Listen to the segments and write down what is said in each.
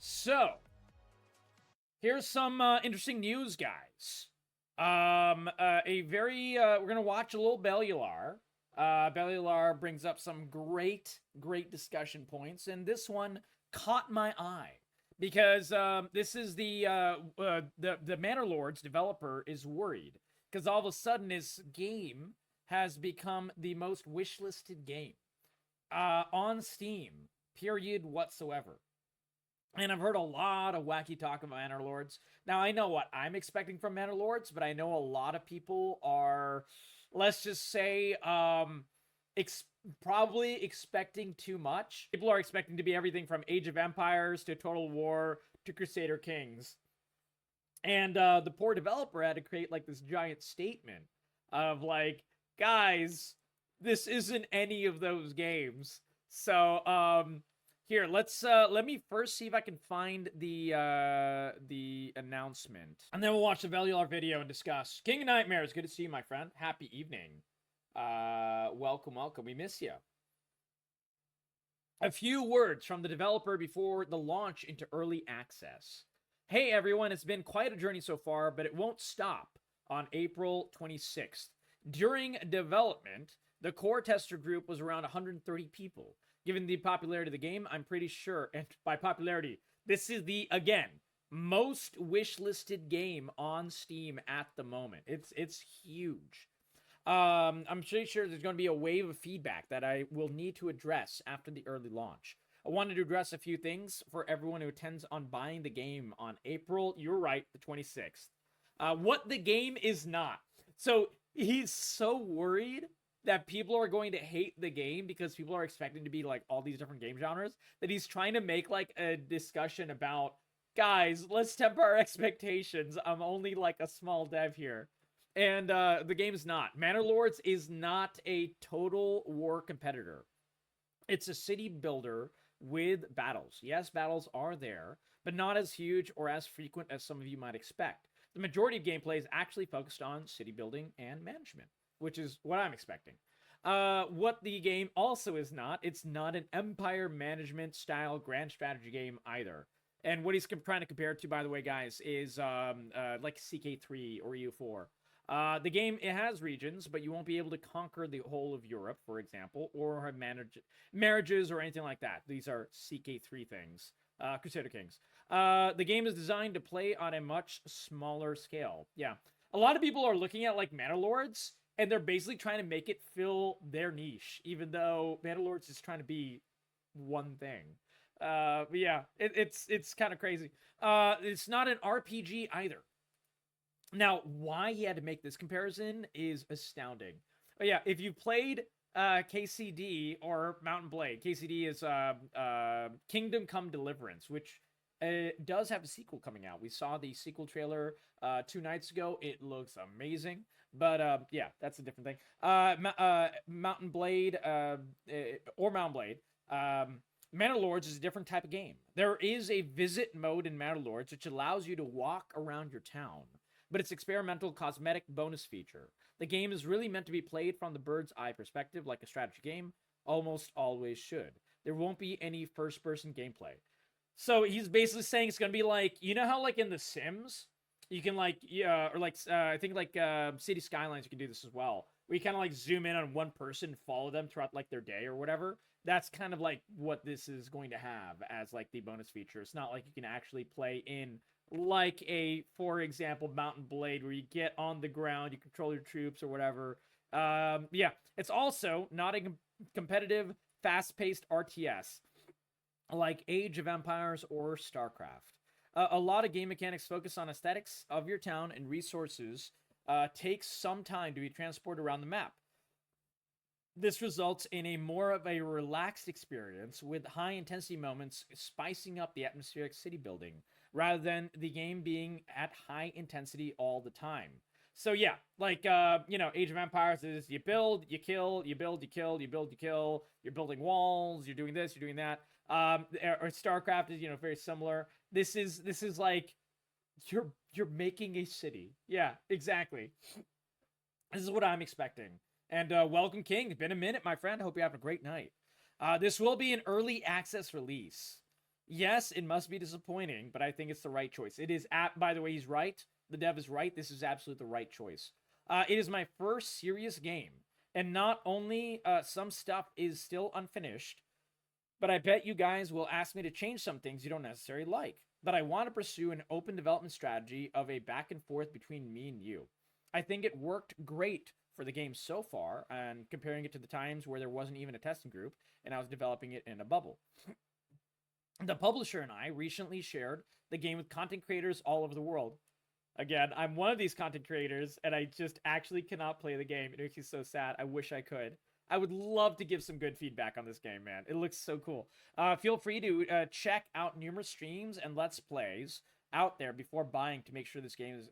So, here's some interesting news, guys. We're gonna watch a little Bellular. Bellular brings up some great discussion points, and this one caught my eye because this is the Manor Lords developer is worried because all of a sudden his game has become the most wishlisted game on Steam, period whatsoever. And I've heard a lot of wacky talk about Manor Lords. Now, I know what I'm expecting from Manor Lords, but I know a lot of people are, let's just say, probably expecting too much. People are expecting to be everything from Age of Empires to Total War to Crusader Kings. And the poor developer had to create like this giant statement of like, guys, this isn't any of those games. So, here, let me first see if I can find the announcement. And then we'll watch the Velular video and discuss. King of Nightmares, good to see you, my friend. Happy evening. Welcome. We miss you. A few words from the developer before the launch into early access. Hey everyone, it's been quite a journey so far, but it won't stop on April 26th. During development, the core tester group was around 130 people. Given the popularity of the game, I'm pretty sure, and by popularity, this is the, again, most wishlisted game on Steam at the moment. It's huge. I'm pretty sure there's going to be a wave of feedback that I will need to address after the early launch. I wanted to address a few things for everyone who intends on buying the game on April, you're right, the 26th. What the game is not. So he's so worried that people are going to hate the game because people are expecting to be like all these different game genres, that he's trying to make like a discussion about, guys, let's temper our expectations. I'm only like a small dev here. And the game's not. Manor Lords is not a Total War competitor. It's a city builder with battles. Yes, battles are there, but not as huge or as frequent as some of you might expect. The majority of gameplay is actually focused on city building and management, which is what I'm expecting. What the game also is not, it's not an empire management style grand strategy game either. And what he's trying to compare it to, by the way, guys, is like CK3 or EU4. The game, it has regions, but you won't be able to conquer the whole of Europe, for example, or have marriages or anything like that. These are CK3 things. Crusader Kings. The game is designed to play on a much smaller scale. Yeah. A lot of people are looking at like Manor Lords, and they're basically trying to make it fill their niche, even though Manor Lords is trying to be one thing. But yeah, it's kind of crazy. It's not an RPG either. Now, why he had to make this comparison is astounding. But yeah, if you played KCD or Mountain Blade, KCD is Kingdom Come Deliverance, which does have a sequel coming out. We saw the sequel trailer 2 nights ago. It looks amazing. But yeah, that's a different thing. Mountain Blade or Mountain Blade. Manor Lords is a different type of game. There is a visit mode in Manor Lords, which allows you to walk around your town, but it's experimental cosmetic bonus feature. The game is really meant to be played from the bird's eye perspective, like a strategy game almost always should. There won't be any first-person gameplay. So he's basically saying it's gonna be like, you know how like in The Sims, you can like, or like I think like City Skylines, you can do this as well, where you kind of like zoom in on one person, follow them throughout like their day or whatever. That's kind of like what this is going to have as like the bonus feature. It's not like you can actually play in like a, for example, Mountain Blade, where you get on the ground, you control your troops or whatever. Yeah, it's also not a competitive, fast-paced RTS like Age of Empires or StarCraft. A lot of game mechanics focus on aesthetics of your town, and resources take some time to be transported around the map. This results in a more of a relaxed experience with high intensity moments spicing up the atmospheric city building, rather than the game being at high intensity all the time. So yeah, like Age of Empires is you build, you kill, you build, you kill, you build, you kill. You're building walls, you're doing this, you're doing that. Or StarCraft is very similar. This is like you're making a city. Yeah, exactly. This is what I'm expecting. And welcome, King. It's been a minute, my friend. I hope you're having a great night. This will be an early access release. Yes, it must be disappointing, but I think it's the right choice. It is by the way, he's right. The dev is right. This is absolutely the right choice. It is my first serious game, and not only some stuff is still unfinished, but I bet you guys will ask me to change some things you don't necessarily like. But I want to pursue an open development strategy of a back and forth between me and you. I think it worked great for the game so far, and comparing it to the times where there wasn't even a testing group and I was developing it in a bubble. The publisher and I recently shared the game with content creators all over the world. Again, I'm one of these content creators, and I just actually cannot play the game. It makes me so sad. I wish I could. I would love to give some good feedback on this game, man. It looks so cool. Feel free to check out numerous streams and Let's Plays out there before buying to make sure this game is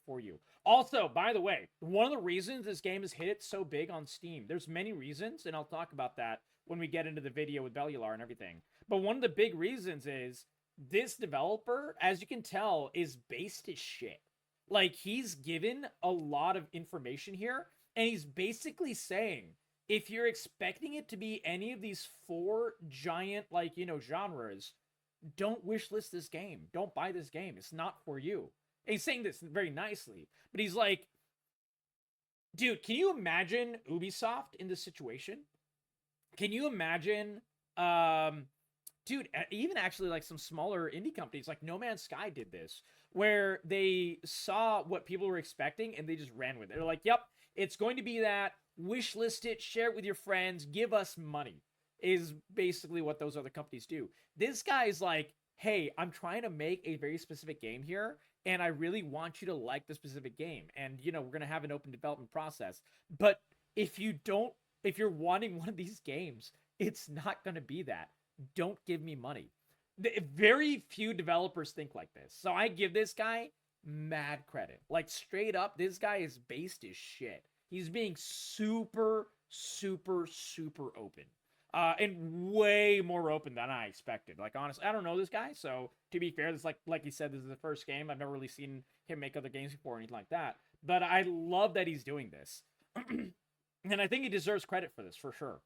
for you. Also, by the way, one of the reasons this game has hit it so big on Steam, there's many reasons, and I'll talk about that when we get into the video with Bellular and everything. But one of the big reasons is this developer, as you can tell, is based as shit. Like, he's given a lot of information here, and he's basically saying, if you're expecting it to be any of these four giant, like, genres, don't wishlist this game. Don't buy this game. It's not for you. And he's saying this very nicely, but he's like, dude, can you imagine Ubisoft in this situation? Can you imagine, dude, even actually like some smaller indie companies like No Man's Sky did this, where they saw what people were expecting and they just ran with it. They're like, yep, it's going to be that. Wish list it, share it with your friends, give us money, is basically what those other companies do. This guy's like, hey, I'm trying to make a very specific game here, and I really want you to like the specific game. And, we're going to have an open development process. But if you're wanting one of these games, it's not going to be that. Don't give me money. Very few developers think like this. So I give this guy mad credit. Like, straight up, this guy is based as shit. He's being super, super, super open. And way more open than I expected. Like, honestly, I don't know this guy, so to be fair, this like he said, this is the first game. I've never really seen him make other games before or anything like that. But I love that he's doing this. And I think he deserves credit for this, for sure.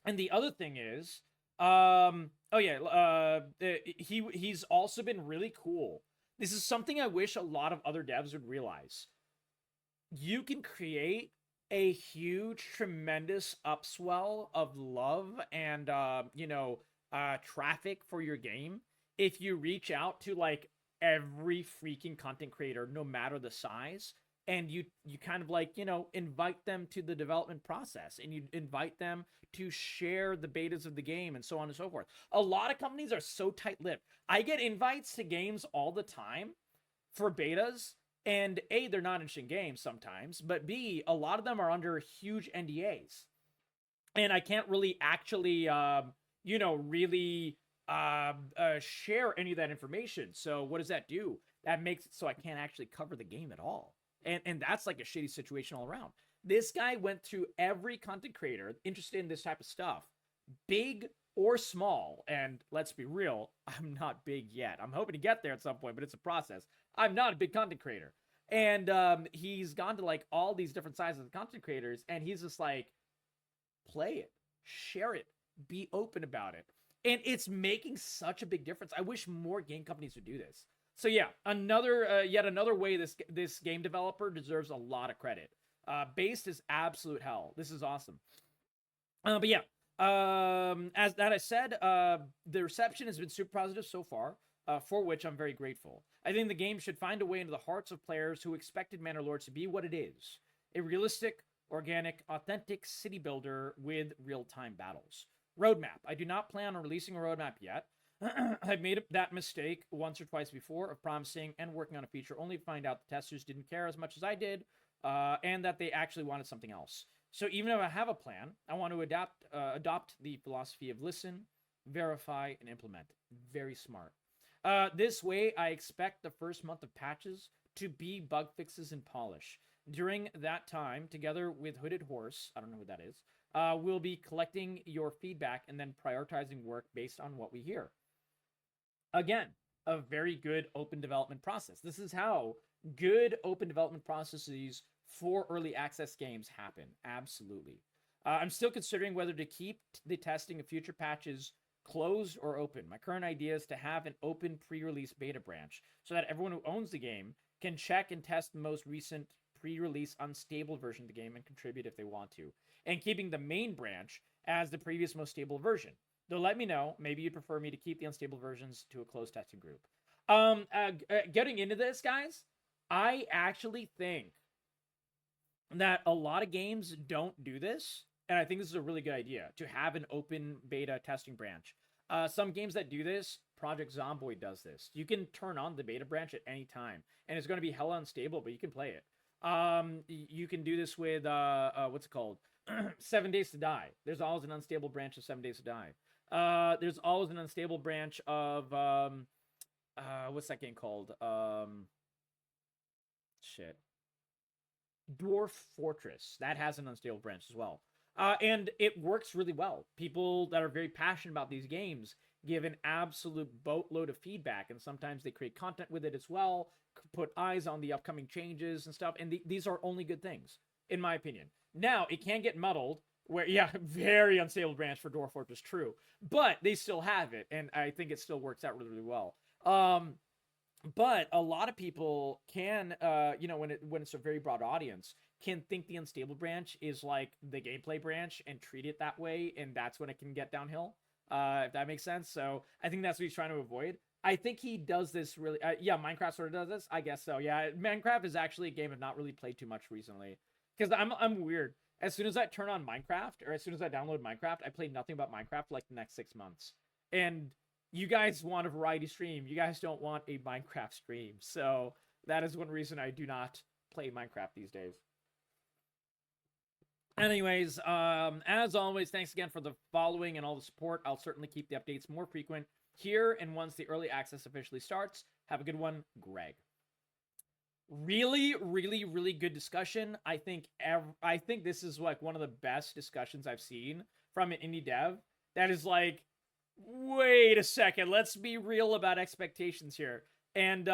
And the other thing is, he's also been really cool. This is something I wish a lot of other devs would realize. You can create a huge, tremendous upswell of love and traffic for your game if you reach out to like every freaking content creator, no matter the size, and you kind of like invite them to the development process, and you invite them to share the betas of the game and so on and so forth. A lot of companies are so tight-lipped. I get invites to games all the time for betas, and A, they're not interesting games sometimes, but B, a lot of them are under huge NDAs. And I can't really actually, really share any of that information. So what does that do? That makes it so I can't actually cover the game at all. And that's like a shitty situation all around. This guy went through every content creator interested in this type of stuff, big or small. And let's be real, I'm not big yet. I'm hoping to get there at some point, but it's a process. I'm not a big content creator. And he's gone to like all these different sizes of content creators, and he's just like, play it, share it, be open about it. And it's making such a big difference. I wish more game companies would do this. So yeah, yet another way this game developer deserves a lot of credit. Based is absolute hell. This is awesome. But yeah, as that I said, the reception has been super positive so far, for which I'm very grateful. I think the game should find a way into the hearts of players who expected Manor Lords to be what it is: a realistic, organic, authentic city builder with real-time battles. Roadmap. I do not plan on releasing a roadmap yet. I've made that mistake once or twice before of promising and working on a feature only to find out the testers didn't care as much as I did, and that they actually wanted something else. So even if I have a plan, I want to adopt the philosophy of listen, verify, and implement. Very smart. This way, I expect the first month of patches to be bug fixes and polish. During that time, together with Hooded Horse, I don't know who that is, we'll be collecting your feedback and then prioritizing work based on what we hear. Again, a very good open development process. This is how good open development processes for early access games happen. Absolutely. I'm still considering whether to keep the testing of future patches closed or open. My current idea is to have an open pre-release beta branch so that everyone who owns the game can check and test the most recent pre-release unstable version of the game and contribute if they want to, and keeping the main branch as the previous most stable version. Though let me know, maybe you'd prefer me to keep the unstable versions to a closed testing group. Getting into this, guys, I actually think that a lot of games don't do this, and I think this is a really good idea to have an open beta testing branch. Some games that do this, Project Zomboid does this. You can turn on the beta branch at any time, and it's going to be hella unstable, but you can play it. You can do this with what's it called? 7 Days to Die. There's always an unstable branch of 7 Days to Die. There's always an unstable branch of what's that game called? Shit. Dwarf Fortress. That has an unstable branch as well. And it works really well. People that are very passionate about these games give an absolute boatload of feedback, and sometimes they create content with it as well, put eyes on the upcoming changes and stuff, and these are only good things, in my opinion. Now, it can get muddled, where, yeah, very unstable branch for Dwarf Fortress, true, but they still have it, and I think it still works out really, really well. But a lot of people can, when it's a very broad audience, can think the unstable branch is like the gameplay branch and treat it that way, and that's when it can get downhill, if that makes sense. So I think that's what he's trying to avoid. I think he does this really, yeah, Minecraft sort of does this, I guess so. Yeah, Minecraft is actually a game I've not really played too much recently, because I'm weird. As soon as I turn on Minecraft, or as soon as I download Minecraft, I play nothing but Minecraft for like the next 6 months. And you guys want a variety stream. You guys don't want a Minecraft stream. So that is one reason I do not play Minecraft these days. Anyways, as always, thanks again for the following and all the support. I'll certainly keep the updates more frequent here and once the early access officially starts. Have a good one, Greg. Really, really, really good discussion. I think this is like one of the best discussions I've seen from an indie dev that is like, wait a second, let's be real about expectations here. And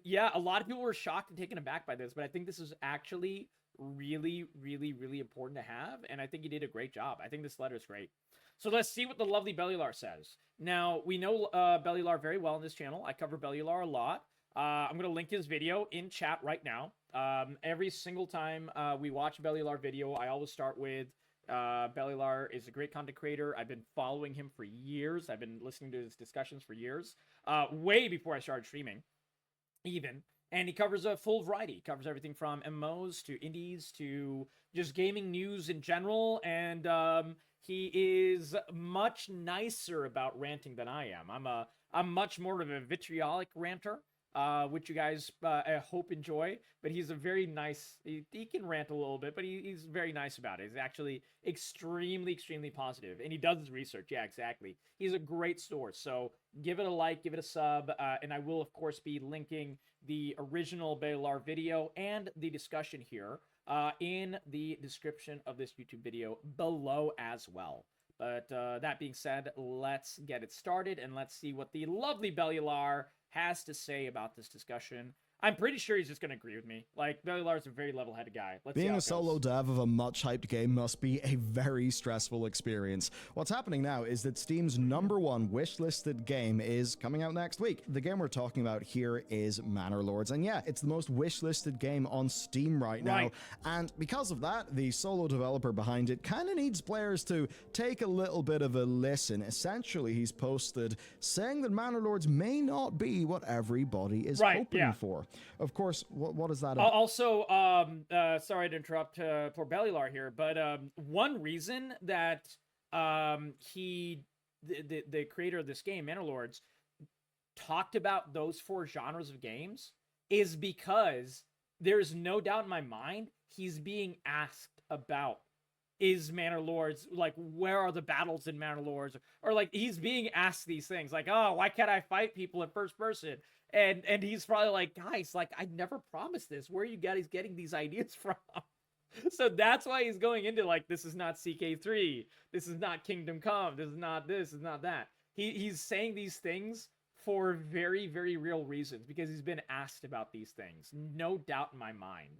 yeah, a lot of people were shocked and taken aback by this, but I think this is actually really, really, really important to have, and I think he did a great job. I think this letter is great. So let's see what the lovely Bellular says. Now, we know Bellular very well on this channel. I cover Bellular a lot. I'm going to link his video in chat right now. Every single time we watch Bellular video, I always start with Bellular is a great content creator. I've been following him for years. I've been listening to his discussions for years, way before I started streaming, even. And he covers a full variety. He covers everything from MMOs to indies to just gaming news in general. And he is much nicer about ranting than I am. I'm much more of a vitriolic ranter, which you guys I hope enjoy. But he's a very nice. He can rant a little bit, but he's very nice about it. He's actually extremely, extremely positive, and he does his research. Yeah, exactly. He's a great source. So give it a like, give it a sub, and I will of course be linking the original Bellular video and the discussion here in the description of this YouTube video below as well. But that being said, let's get it started and let's see what the lovely Bellular has to say about this discussion. I'm pretty sure he's just going to agree with me. Like, Bellular's a very level-headed guy. Let's Being a solo dev of a much-hyped game must be a very stressful experience. What's happening now is that Steam's #1 wish-listed game is coming out next week. The game we're talking about here is Manor Lords, and yeah, it's the most wish-listed game on Steam right now. And because of that, the solo developer behind it kind of needs players to take a little bit of a listen. Essentially, he's posted saying that Manor Lords may not be what everybody is hoping for. Of course, what is that about? Also, sorry to interrupt poor Bellular here, but one reason that the creator of this game, Manor Lords, talked about those 4 genres of games is because there's no doubt in my mind he's being asked about, is Manor Lords, like, where are the battles in Manor Lords? Or like, he's being asked these things, like, oh, why can't I fight people in first person? And he's probably like, guys, like, I never promised this. Where are you guys getting these ideas from? So that's why he's going into, like, this is not CK3. This is not Kingdom Come. This is not this, is not that. He's saying these things for very, very real reasons because he's been asked about these things. No doubt in my mind.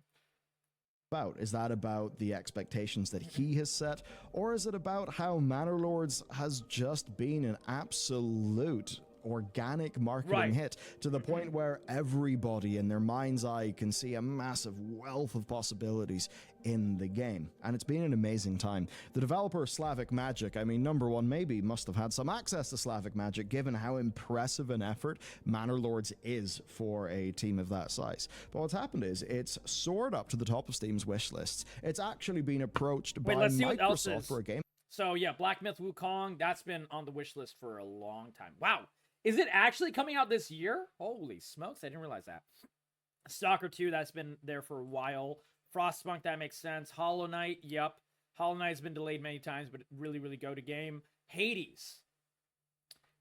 about? Is that about the expectations that he has set, or is it about how Manor Lords has just been an absolute organic marketing hit to the point where everybody in their mind's eye can see a massive wealth of possibilities in the game? And it's been an amazing time. The developer Slavic Magic, I mean, number one, maybe must have had some access to Slavic Magic given how impressive an effort Manor Lords is for a team of that size. But what's happened is it's soared up to the top of Steam's wish lists. It's actually been approached by Microsoft for a game. So yeah, Black Myth Wukong, that's been on the wish list for a long time. Wow. Is it actually coming out this year? Holy smokes, I didn't realize that. Stalker 2, that's been there for a while. Frostpunk, that makes sense. Hollow Knight, yep. Hollow Knight's been delayed many times, but really, really go to game. Hades.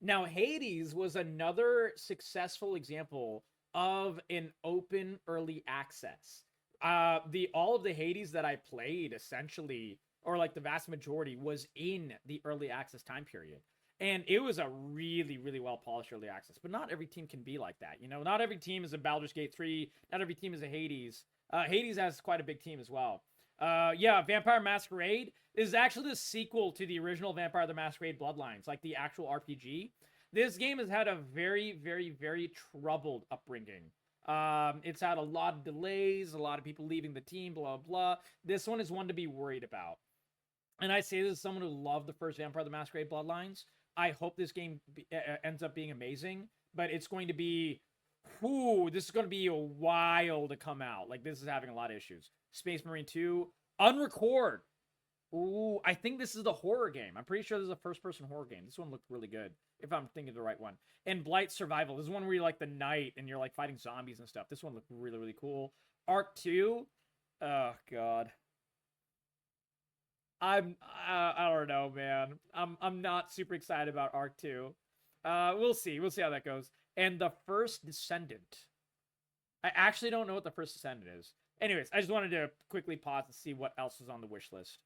Now, Hades was another successful example of an open early access. All of the Hades that I played, essentially, or like the vast majority, was in the early access time period. And it was a really, really well-polished early access. But not every team can be like that, you know? Not every team is a Baldur's Gate 3. Not every team is a Hades. Hades has quite a big team as well. Yeah, Vampire Masquerade is actually the sequel to the original Vampire the Masquerade Bloodlines, like the actual RPG. This game has had a very, very, very troubled upbringing. It's had a lot of delays, a lot of people leaving the team, blah, blah. This one is one to be worried about. And I say this as someone who loved the first Vampire the Masquerade Bloodlines. I hope this game ends up being amazing, but it's going to be, this is going to be a while to come out. Like, this is having a lot of issues. Space Marine 2, Unrecord. Ooh, I think this is the horror game. I'm pretty sure this is a first-person horror game. This one looked really good, if I'm thinking of the right one. And Blight Survival. This is one where you're like the knight and you're like fighting zombies and stuff. This one looked really, really cool. Arc 2. Oh, God. I don't know, man. I'm not super excited about Arc 2. We'll see. We'll see how that goes. And The First Descendant. I actually don't know what The First Descendant is. Anyways, I just wanted to quickly pause and see what else is on the wish list.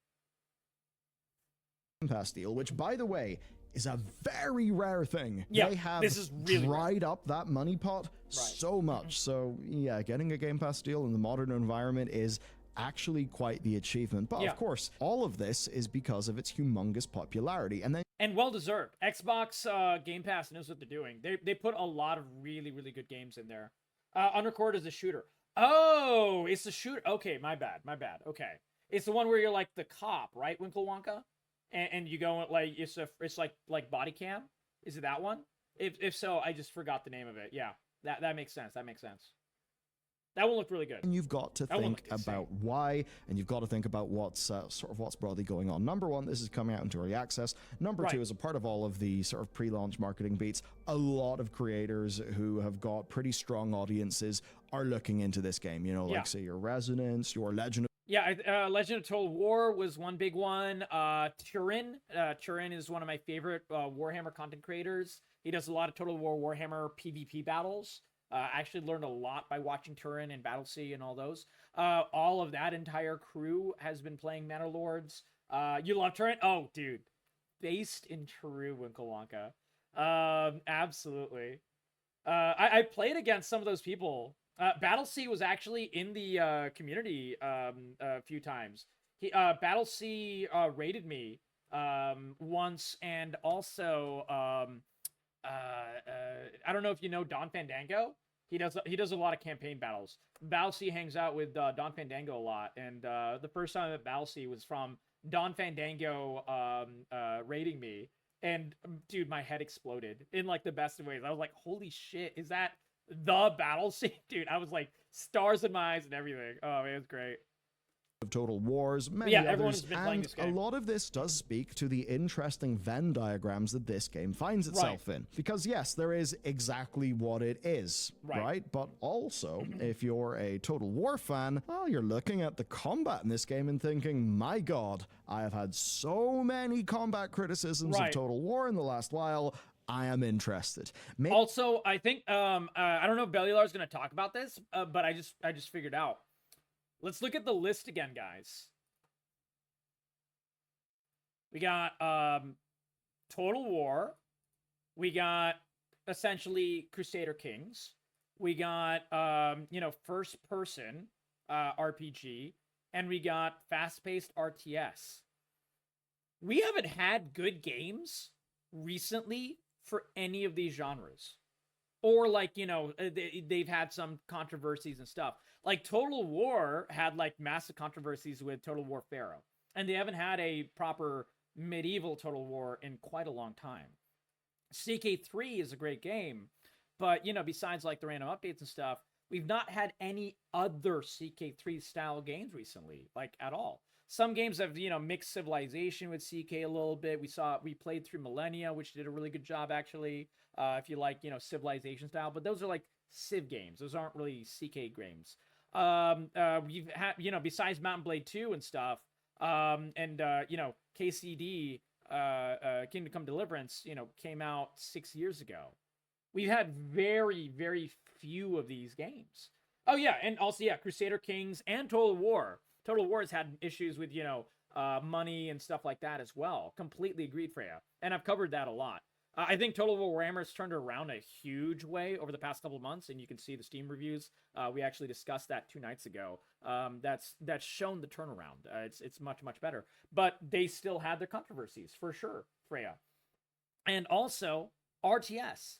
Pass deal, which, by the way, is a very rare thing. Yeah, they have this is really dried up that money pot so much. So, yeah, getting a Game Pass deal in the modern environment is actually quite the achievement. But of course, all of this is because of its humongous popularity. And well deserved. Xbox Game Pass knows what they're doing. They put a lot of really, really good games in there. Unrecord is a shooter. Oh, it's a shooter. Okay, my bad. Okay. It's the one where you're like the cop, right, Winkle Wonka? And you go like it's like body cam. Is it that one? If so, I just forgot the name of it. Yeah. That makes sense. That one looked really good. And you've got to think about why, and you've got to think about what's what's broadly going on. Number one, this is coming out into early access. Number two, as a part of all of the sort of pre-launch marketing beats, a lot of creators who have got pretty strong audiences are looking into this game. You know, like say your Resonance, your Legend. Yeah, Legend of Total War was one big one. Turin is one of my favorite Warhammer content creators. He does a lot of Total War Warhammer PvP battles. I actually learned a lot by watching Turin and Battlesea and all those. All of that entire crew has been playing Manor Lords. You love Turin? Oh, dude. Based in True Winkle Wonka. Absolutely. I played against some of those people. Battlesea was actually in the community a few times. Battlesea raided me once, and also I don't know if you know Don Fandango. He does a lot of campaign battles. Battlesea hangs out with Don Fandango a lot, and the first time that Battlesea was from Don Fandango raiding me, and dude, my head exploded in like the best of ways. I was like, holy shit, is that the Battlesea? Dude, I was like stars in my eyes and everything. Oh man, it's great. Of Total Wars, many others, and a lot of this does speak to the interesting Venn diagrams that this game finds itself in. Because yes, there is exactly what it is, right? But also, if you're a Total War fan, well, you're looking at the combat in this game and thinking, my god, I have had so many combat criticisms of Total War in the last while. I am interested. Also, I think I don't know if Bellular's going to talk about this, but I just figured out. Let's look at the list again, guys. We got Total War. We got essentially Crusader Kings. We got first person RPG. and we got fast-paced RTS. We haven't had good games recently for any of these genres. Or like, you know, they've had some controversies and stuff. Like Total War had like massive controversies with Total War Pharaoh. And they haven't had a proper medieval Total War in quite a long time. CK3 is a great game, but, you know, besides like the random updates and stuff, we've not had any other CK3 style games recently, like at all. Some games have, you know, mixed civilization with CK a little bit. We played through Millennia, which did a really good job, actually, if you like, you know, civilization style. But those are like Civ games. Those aren't really CK games. We've had, you know, besides Mountain Blade 2 and stuff, you know, KCD, Kingdom Come Deliverance, you know, came out 6 years ago. We've had very, very few of these games. Oh, yeah, and also, yeah, Crusader Kings and Total War. Total War has had issues with, you know, money and stuff like that as well. Completely agreed, Freya. And I've covered that a lot. I think Total War Warhammer's turned around a huge way over the past couple of months, and you can see the Steam reviews. We actually discussed that 2 nights ago. That's shown the turnaround. It's much, much better. But they still had their controversies, for sure, Freya. And also, RTS.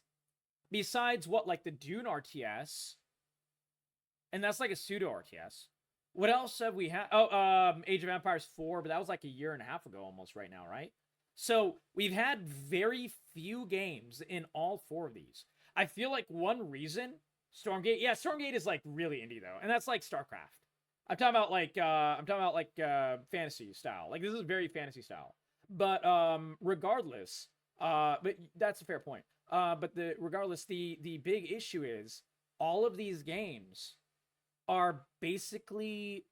Besides what, like the Dune RTS, and that's like a pseudo RTS. What else have we had? Oh, Age of Empires 4, but that was like a year and a half ago almost right now, right? So we've had very few games in all 4 of these. I feel like one reason, Stormgate is like really indie though, and that's like StarCraft. I'm talking about like fantasy style. Like this is very fantasy style. But regardless, but that's a fair point. But regardless, the big issue is all of these games are basically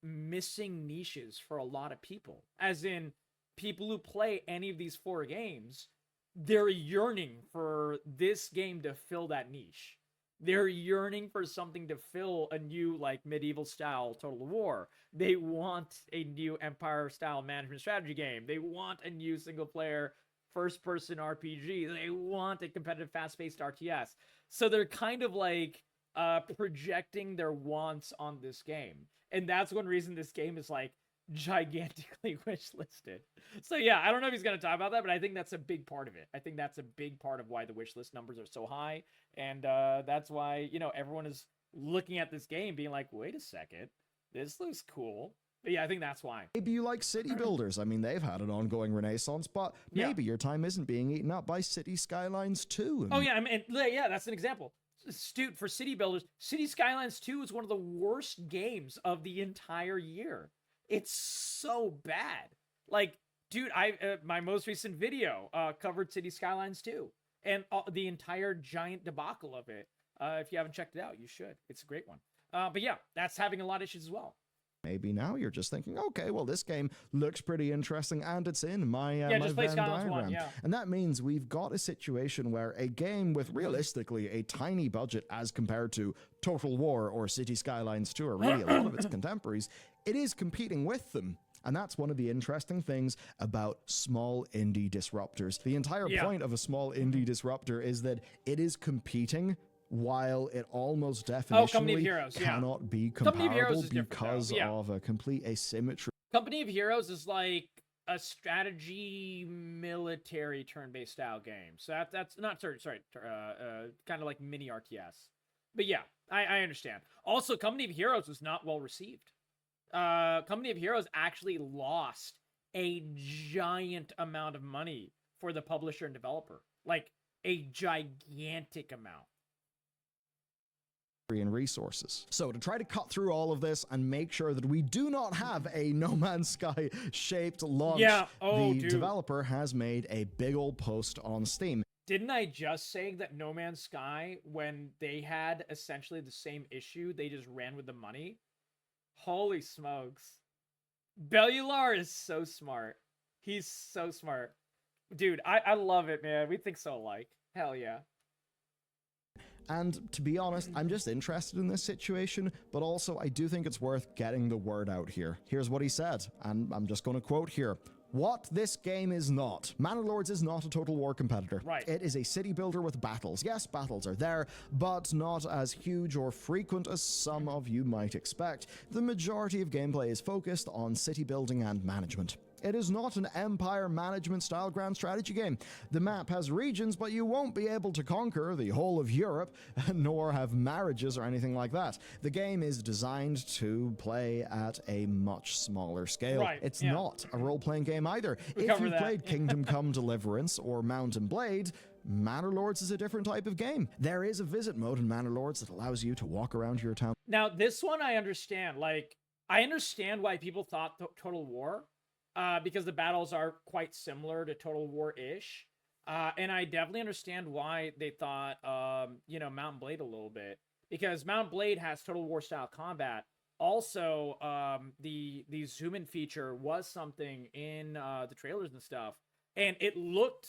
missing niches for a lot of people. As in, people who play any of these 4 games, they're yearning for this game to fill that niche. They're yearning for something to fill a new, like, medieval style Total War. They want a new Empire style management strategy game. They want a new single player first person RPG. They want a competitive fast paced RTS. So they're kind of like projecting their wants on this game. And that's one reason this game is like gigantically wishlisted. So yeah, I don't know if he's going to talk about that, but I think that's a big part of it. I think that's a big part of why the wishlist numbers are so high. And that's why, you know, everyone is looking at this game being like, wait a second, this looks cool. But yeah, I think that's why. Maybe you like city builders. I mean, they've had an ongoing renaissance, but maybe your time isn't being eaten up by City Skylines 2. Oh yeah, I mean, yeah, that's an example. Dude, for city builders, City Skylines 2 is one of the worst games of the entire year. It's so bad. Like, dude, my most recent video covered City Skylines 2 and the entire giant debacle of it. If you haven't checked it out, you should. It's a great one. But yeah, that's having a lot of issues as well. Maybe now you're just thinking, okay, well, this game looks pretty interesting, and it's in my just play Venn Skylines diagram. 1, yeah. And that means we've got a situation where a game with realistically a tiny budget as compared to Total War or City Skylines 2 or really a lot of its contemporaries, it is competing with them. And that's one of the interesting things about small indie disruptors. The entire point of a small indie disruptor is that it is competing while it almost definitionally cannot be comparable because of a complete asymmetry. Company of Heroes is like a strategy military turn-based style game. So that's not kind of like mini RTS. But yeah, I understand. Also, Company of Heroes was not well received. Company of Heroes actually lost a giant amount of money for the publisher and developer. Like a gigantic amount. And resources. So to try to cut through all of this and make sure that we do not have a No Man's Sky shaped launch, the developer has made a big old post on Steam. Didn't I just say that No Man's Sky, when they had essentially the same issue, they just ran with the money? Holy smokes. Bellular is so smart. He's so smart. Dude, I love it, man. We think so alike. Hell yeah. And to be honest, I'm just interested in this situation, but also I do think it's worth getting the word out here. Here's what he said, and I'm just going to quote here. what this game is not. Manor Lords is not a Total War competitor. Right. It is a city builder with battles. Yes, battles are there, but not as huge or frequent as some of you might expect. The majority of gameplay is focused on city building and management. It is not an empire management style grand strategy game. The map has regions, but you won't be able to conquer the whole of Europe, nor have marriages or anything like that. The game is designed to play at a much smaller scale. Right, It's yeah. not a role-playing game either. If cover you've that. played Kingdom Come Deliverance or Mount and Blade, Manor Lords is a different type of game. There is a visit mode in Manor Lords that allows you to walk around your town. Now, this one I understand. Like, I understand why people thought Total War, because the battles are quite similar to Total War-ish. And I definitely understand why they thought, Mount and Blade a little bit. Because Mount and Blade has Total War-style combat. Also, the zoom-in feature was something in the trailers and stuff. And it looked,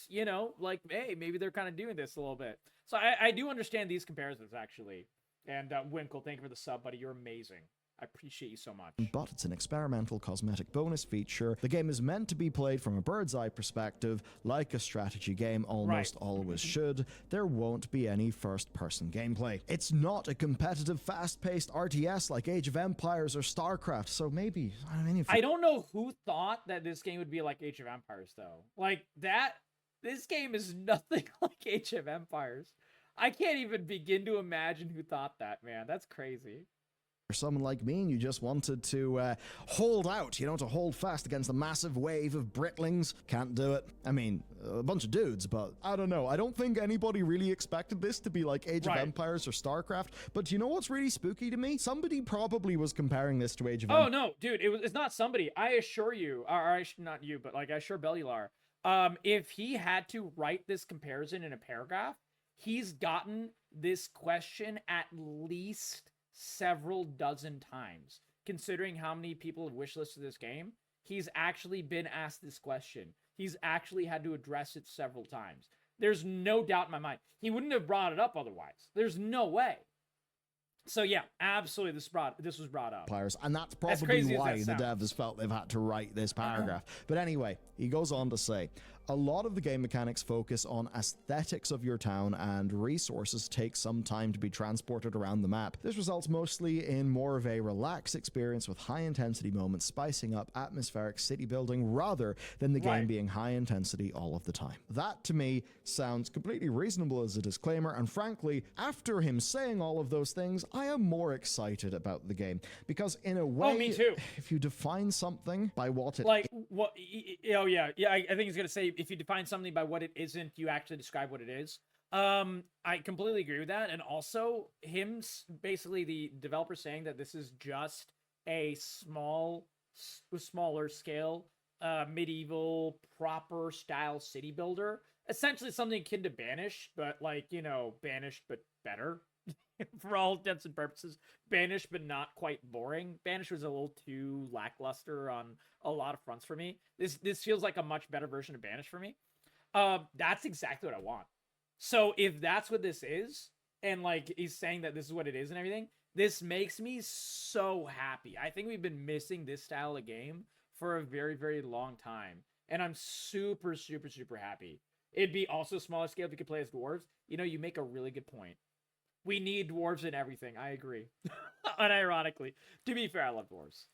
like, hey, maybe they're kind of doing this a little bit. So I do understand these comparisons, actually. And Winkle, thank you for the sub, buddy. You're amazing. I appreciate you so much. But it's an experimental cosmetic bonus feature. The game is meant to be played from a bird's eye perspective, like a strategy game almost always should. There won't be any first-person gameplay. It's not a competitive, fast-paced RTS like Age of Empires or StarCraft, so maybe, I don't know who thought that this game would be like Age of Empires, though. Like, this game is nothing like Age of Empires. I can't even begin to imagine who thought that, man. That's crazy. For someone like me and you just wanted to hold out, to hold fast against the massive wave of Britlings, can't do it. I mean, a bunch of dudes, but I don't know. I don't think anybody really expected this to be like Age of Empires or StarCraft, but you know what's really spooky to me? Somebody probably was comparing this to Age of Empires. Oh, no, dude, it's not somebody. I assure you, not you, but like I assure Bellular, if he had to write this comparison in a paragraph, he's gotten this question at least several dozen times. Considering how many people have wishlisted this game, he's actually been asked this question. He's actually had to address it several times. There's no doubt in my mind. He wouldn't have brought it up otherwise. There's no way. So yeah, absolutely, this was brought up. And that's probably why the devs felt they've had to write this paragraph. But anyway, he goes on to say, a lot of the game mechanics focus on aesthetics of your town, and resources take some time to be transported around the map. This results mostly in more of a relaxed experience with high-intensity moments spicing up atmospheric city building rather than the game being high-intensity all of the time. That, to me, sounds completely reasonable as a disclaimer, and frankly, after him saying all of those things, I am more excited about the game. Because in a way, me too. If you define something by what it I think he's gonna say, if you define something by what it isn't, you actually describe what it is. I completely agree with that. And also basically the developer saying that this is just a smaller scale, medieval proper style city builder. Essentially something akin to Banish, but Banished, but better. For all intents and purposes, Banished, but not quite boring. Banished was a little too lackluster on a lot of fronts for me. This feels like a much better version of Banished for me. That's exactly what I want. So if that's what this is, and he's saying that this is what it is and everything, this makes me so happy. I think we've been missing this style of game for a very, very long time, and I'm super, super, super happy. It'd be also smaller scale if you could play as dwarves. You make a really good point. We need dwarves in everything. I agree. Unironically. To be fair, I love dwarves.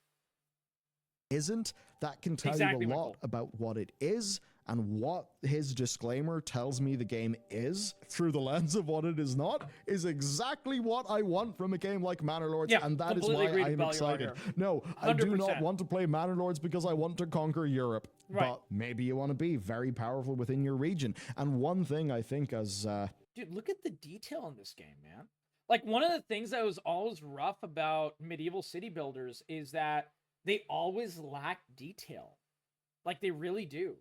Isn't that can tell you a lot about what it is and what his disclaimer tells me the game is through the lens of what it is not is exactly what I want from a game like Manor Lords, and that is why I'm excited. No, 100%. I do not want to play Manor Lords because I want to conquer Europe, but maybe you want to be very powerful within your region. And one thing I think as dude, look at the detail in this game, man. One of the things that was always rough about medieval city builders is that they always lack detail. They really do.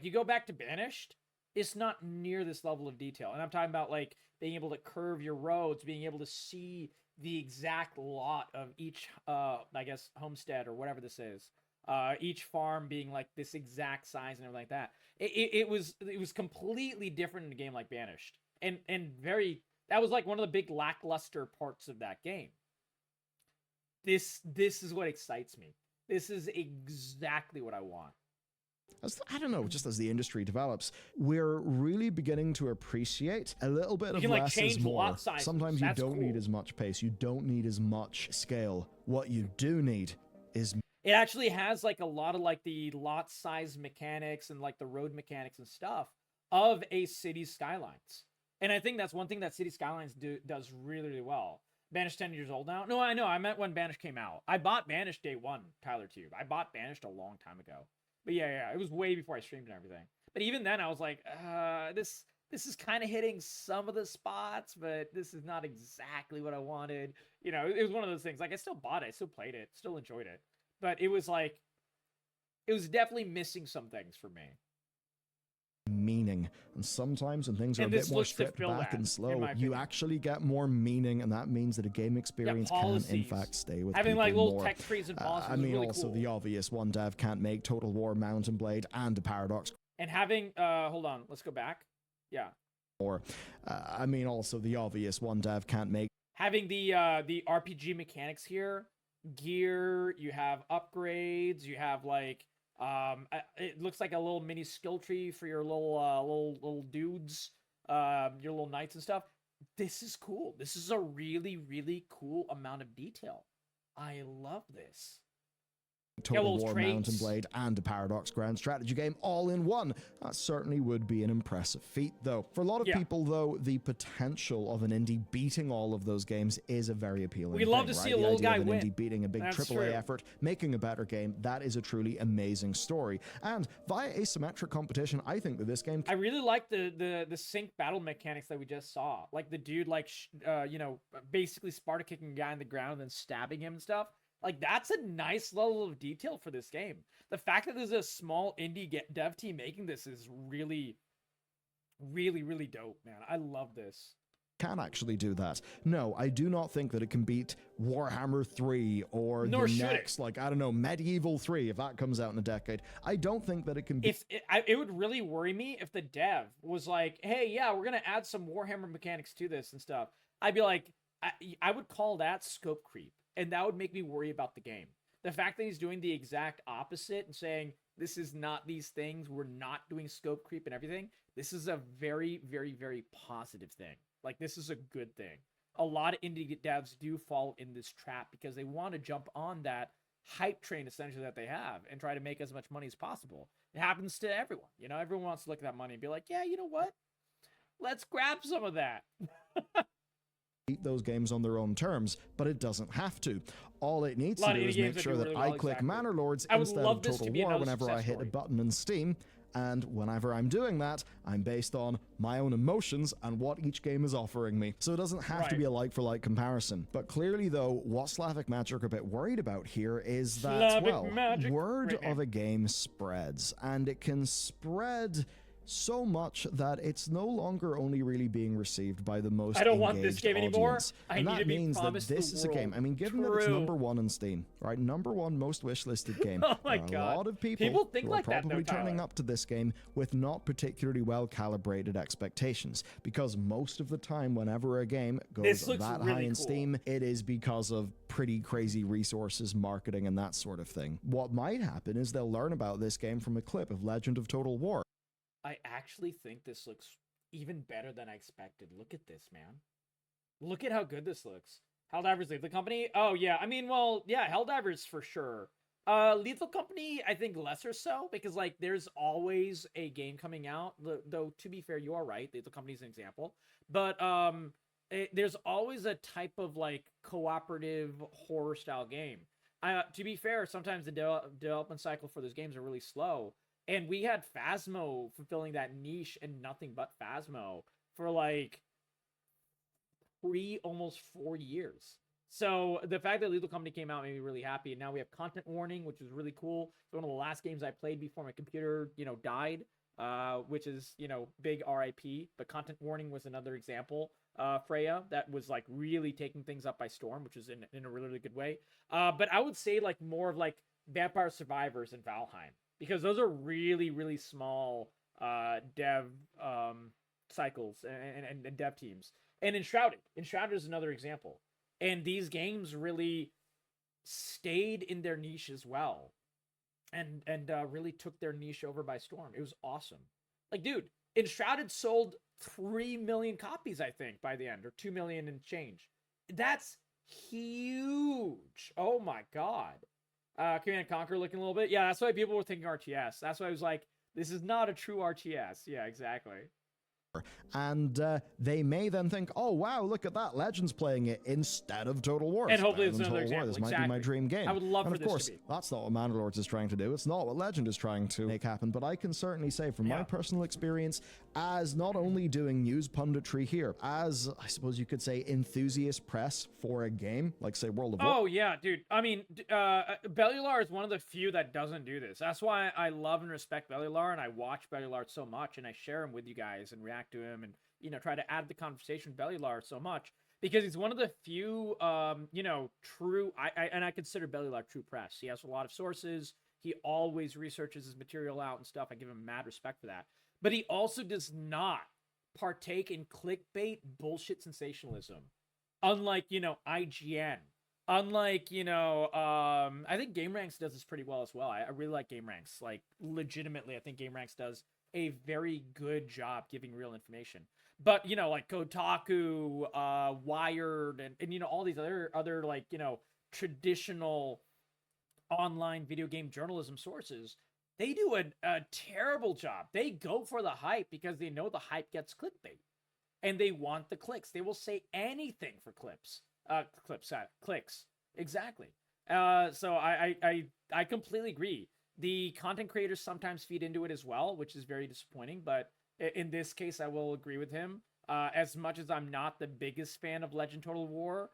You go back to Banished, it's not near this level of detail. And I'm talking about, being able to curve your roads, being able to see the exact lot of each, homestead or whatever this is. Each farm being, this exact size and everything like that. It was completely different in a game like Banished. And that was one of the big lackluster parts of that game. This is what excites me. This is exactly what I want. I don't know, just as the industry develops, we're really beginning to appreciate a little bit You of can, like, less change is more. lot sizes. Sometimes you That's don't need cool. as much pace. You don't need as much scale. What you do need is It actually has like a lot of like the lot size mechanics and like the road mechanics and stuff of a City Skylines. And I think that's one thing that City Skylines does really, really well. Banished 10 years old now? No, I know. I meant when Banished came out. I bought Banished day one, Tyler Tube. I bought Banished a long time ago. But yeah, it was way before I streamed and everything. But even then, I was like, this is kind of hitting some of the spots, but this is not exactly what I wanted. You know, it was one of those things. Like, I still bought it, I still played it, still enjoyed it. But it was like, it was definitely missing some things for me. meaning. And sometimes when things are And a this bit more looks to stripped fill back that, and in slow, my you opinion. actually get more meaning, and that means that a game experience can, in policies. fact, stay with Having people like little more. tech trees and policies I is mean, really also cool. the obvious one: dev can't make Total War Mount and Blade and a Paradox. And having, hold on, let's go back. Yeah. Or, I mean, also the obvious one: dev can't make. Having the RPG mechanics here, gear, you have upgrades, you have like, it looks like a little mini skill tree for your little dudes, your little knights and stuff. This is cool. This is a really, really cool amount of detail. I love this. Total War Mount and Blade and a Paradox Grand strategy game all in one. That certainly would be an impressive feat, though. For a lot of people, though, the potential of an indie beating all of those games is a very appealing thing. We love to see a little guy win. An indie beating a big AAA effort, making a better game, that is a truly amazing story. And via asymmetric competition, I think that this game... I really like the sync battle mechanics that we just saw. Like the dude, like, you know, basically Sparta kicking a guy in the ground and then stabbing him and stuff. Like, that's a nice level of detail for this game. The fact that there's a small indie dev team making this is really, really, really dope, man. I love this. Can actually do that. No, I do not think that it can beat Warhammer 3 or Nor the next, like, I don't know, Medieval 3, if that comes out in a decade. I don't think that it can be... It would really worry me if the dev was like, hey, yeah, we're going to add some Warhammer mechanics to this and stuff. I'd be like, I would call that scope creep. And that would make me worry about the game. The fact that he's doing the exact opposite and saying, this is not these things, we're not doing scope creep and everything, this is a very, very, very positive thing. Like, this is a good thing. A lot of indie devs do fall in this trap because they want to jump on that hype train, essentially, that they have and try to make as much money as possible. It happens to everyone. You know, everyone wants to look at that money and be like, yeah, you know what? Let's grab some of that. Beat those games on their own terms, but it doesn't have to. All it needs to do is make sure that I click Manor Lords instead of Total War whenever I hit a button in Steam, and whenever I'm doing that, I'm based on my own emotions and what each game is offering me. So it doesn't have to be a like-for-like comparison. But clearly, though, what Slavic Magic are a bit worried about here is that, well, word of a game spreads, and it can spread so much that it's no longer only really being received by the most engaged audience. I don't want this game anymore. And that means that this is a game, I mean, given that it's #1 on Steam, right? #1 most wishlist game. Oh my God. There are a lot of people think who like are probably turning up to this game with not particularly well-calibrated expectations, because most of the time, whenever a game goes that high in Steam, it is because of pretty crazy resources, marketing, and that sort of thing. What might happen is they'll learn about this game from a clip of Legend of Total War. I actually think this looks even better than I expected. Look at this, man. Look at how good this looks. Helldivers Lethal Company? Oh, yeah. I mean, well, yeah, Helldivers for sure. Lethal Company, I think lesser so, because, like, there's always a game coming out. Though, to be fair, you are right. Lethal Company is an example. But there's always a type of, like, cooperative horror-style game. To be fair, sometimes the development cycle for those games are really slow. And we had Phasmo fulfilling that niche and nothing but Phasmo for like almost 4 years. So the fact that Lethal Company came out made me really happy. And now we have Content Warning, which is really cool. It's one of the last games I played before my computer, you know, died, which is, you know, big RIP. But Content Warning was another example, Freya, that was like really taking things up by storm, which is in a really, really good way. But I would say like more of like Vampire Survivors and Valheim, because those are really, really small dev cycles and dev teams. And Enshrouded is another example. And these games really stayed in their niche as well. and really took their niche over by storm. It was awesome. Like, dude, Enshrouded sold 3 million copies, I think, by the end, or 2 million and change. That's huge. Oh my god. Command and Conquer looking a little bit. Yeah, that's why people were thinking RTS. That's why I was like, this is not a true RTS. Yeah, exactly. And they may then think, oh wow, look at that, Legends playing it instead of Total War. And hopefully it's Total another War. example. This might be my dream game. I would love and for of this course, to be. that's not what Manor Lords is trying to do. It's not what Legend is trying to make happen. But I can certainly say, from my personal experience, as not only doing news punditry here, as I suppose you could say enthusiast press for a game like, say, World of War. Oh yeah, dude. I mean, Bellular is one of the few that doesn't do this. That's why I love and respect Bellular, and I watch Bellular so much, and I share him with you guys and react to him, and try to add the conversation with Bellular so much, because he's one of the few, true. I consider Bellular true press. He has a lot of sources. He always researches his material out and stuff. I give him mad respect for that. But he also does not partake in clickbait bullshit sensationalism. Unlike, IGN. Unlike, I think GameRanks does this pretty well as well. I really like GameRanks. Like, legitimately, I think GameRanks does a very good job giving real information. But, like Kotaku, Wired, and all these other like, traditional online video game journalism sources, they do a terrible job. They go for the hype because they know the hype gets clickbait. And they want the clicks. They will say anything for clicks. Exactly. So I completely agree. The content creators sometimes feed into it as well, which is very disappointing. But in this case, I will agree with him. As much as I'm not the biggest fan of Legend Total War,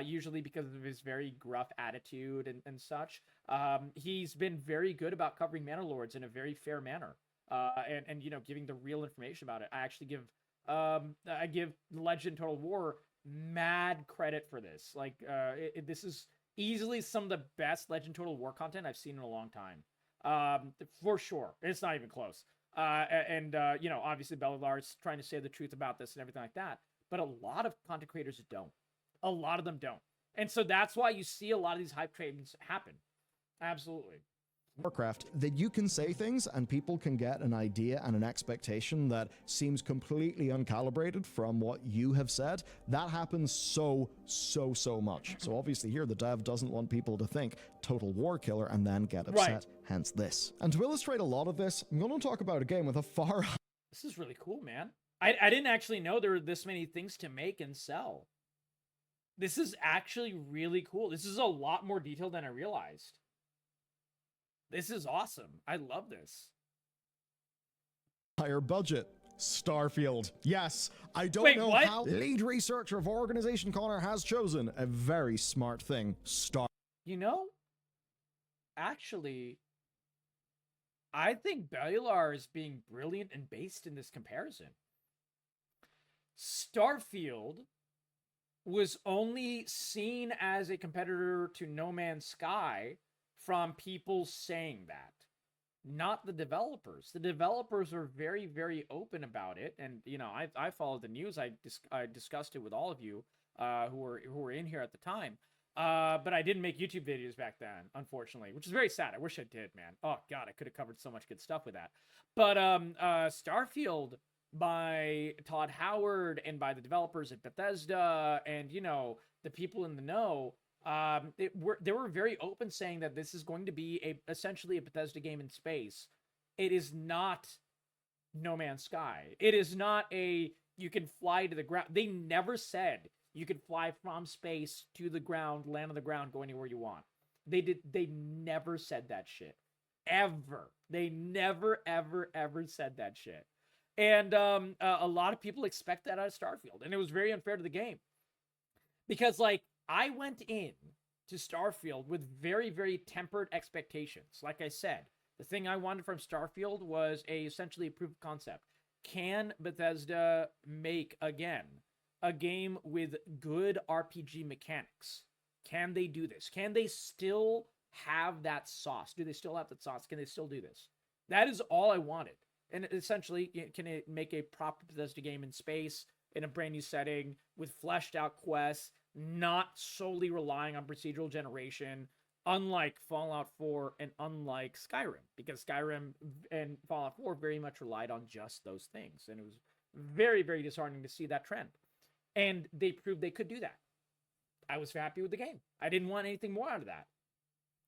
usually because of his very gruff attitude and such, he's been very good about covering Manor Lords in a very fair manner. And giving the real information about it. I give Legend Total War mad credit for this. Like, this is easily some of the best Legend Total War content I've seen in a long time. For sure. It's not even close. Obviously Bellular's trying to say the truth about this and everything like that. But a lot of content creators don't. A lot of them don't. And so that's why you see a lot of these hype trains happen. Absolutely. Warcraft, that you can say things and people can get an idea and an expectation that seems completely uncalibrated from what you have said. That happens so much. So obviously here the dev doesn't want people to think Total War killer and then get upset, right. Hence this. And to illustrate a lot of this, I'm going to talk about a game with a far... This is really cool, man. I didn't actually know there were this many things to make and sell. This is actually really cool. This is a lot more detailed than I realized. This is awesome. I love this. Higher budget. Starfield. Yes, I don't know how. Lead researcher of Organization Connor has chosen a very smart thing. Actually, I think Bellular is being brilliant and based in this comparison. Starfield was only seen as a competitor to No Man's Sky from people saying that, not the developers. The developers are very, very open about it, and I followed the news. I discussed it with all of you who were in here at the time, but I didn't make YouTube videos back then, unfortunately, which is very sad. I wish I did, man. Oh god, I could have covered so much good stuff with that. But Starfield, by Todd Howard and by the developers at Bethesda and the people in the know, they were very open, saying that this is going to be essentially a Bethesda game in space. It is not No Man's Sky. It is not you can fly to the ground. They never said you could fly from space to the ground, land on the ground, go anywhere you want. They never said that shit. Ever. They never, ever, ever said that shit. And a lot of people expect that out of Starfield. And it was very unfair to the game. Because, I went in to Starfield with very, very tempered expectations. Like I said, the thing I wanted from Starfield was essentially a proof of concept. Can Bethesda make, again, a game with good RPG mechanics? Can they do this? Can they still have that sauce? Do they still have that sauce? Can they still do this? That is all I wanted. And essentially, can it make a proper Bethesda game in space, in a brand new setting, with fleshed out quests, not solely relying on procedural generation, Unlike Fallout 4 and unlike Skyrim, because Skyrim and Fallout 4 very much relied on just those things. And it was very, very disheartening to see that trend. And they proved they could do that. I was happy with the game. I didn't want anything more out of that.